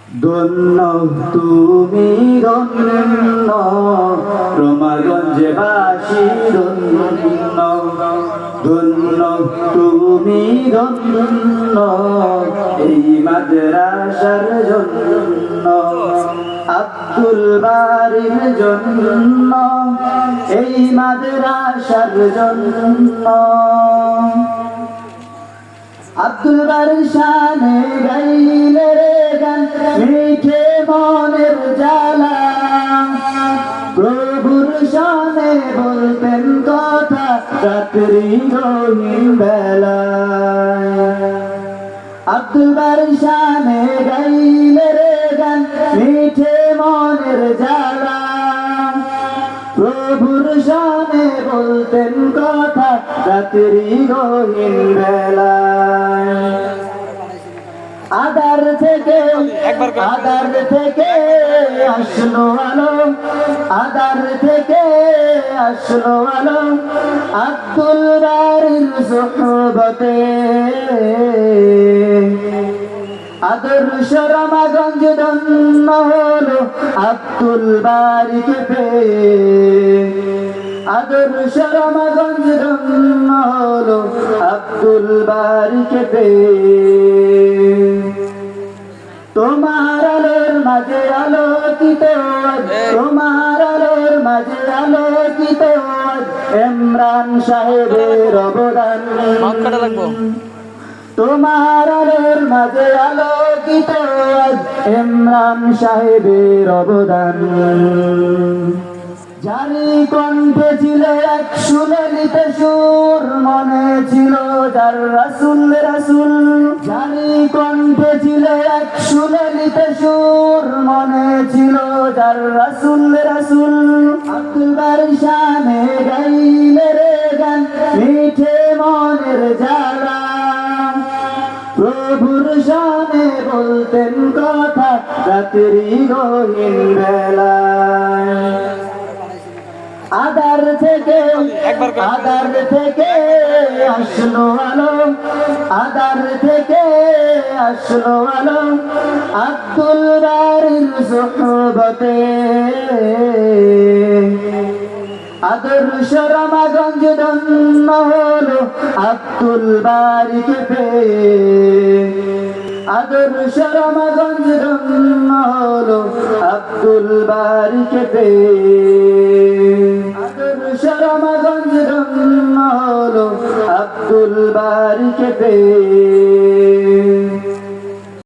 ধন্য তুমি ধন্য, রমাগঞ্জে বাসী ধন্য। ধন্য তুমি ধন্য, এই মাদ্রাসার জন্য। আব্দুল বারীর জন্য, এই মাদ্রাসার জন্য। আব্দুল বারীর শানে গাইলে রে গান, মিঠে মনের জ্বালা। প্রভুর শানে বলতেন কথা, রাত্রি গহীন বেলায়। আব্দুল বারীর শানে গাইলে রে গান, মিঠে মনের জ্বালা। প্রভুর শানে বলতেন কথা, রাত্রি গহীন বেলায়। আদার থেকে আসলো আলো, আদার থেকে আসলো আলো। আব্দুল বারীর সুহবতে আদর্শ রমাগঞ্জ ধন্য হলো, আব্দুল বারীকে পেয়ে। আদর্শ রমাগঞ্জ ধন্য হলো, আব্দুল বারীকে পেয়ে। তোমার আলোর মাঝে আলোকিত, তোমার আলোর মাঝে আলোকিত ইমরান সাহেবের অবদান। তোমার আলোর মাঝে আলোকিত ইমরান সাহেবের অবদান। জানি কণ্ঠে ছিল এক সুললিত সুর, মনে ছিল যার রাসূল রাসূল। জানি কণ্ঠে ছিল এক সুললিত সুর, মনে ছিল যার রাসূল রাসূল। আব্দুল বারীর শানে গাইলে রে গান, মিঠে মনের জ্বালা। প্রভুর শানে বলতেন কথা, রাত্রি গহীন বেলায়। আদার থেকে আসলো আলো, আদার থেকে আসলো আলো। আব্দুল বারীর সুহবতে আদর্শ রমাগঞ্জ ধন্য হলো, আব্দুল বারীকে পেয়ে। আদর্শ রমাগঞ্জ ধন্য হলো, আব্দুল বারীকে পেয়ে। আদর্শ রমাগঞ্জ ধন্য হলো, আব্দুল বারীকে পেয়ে।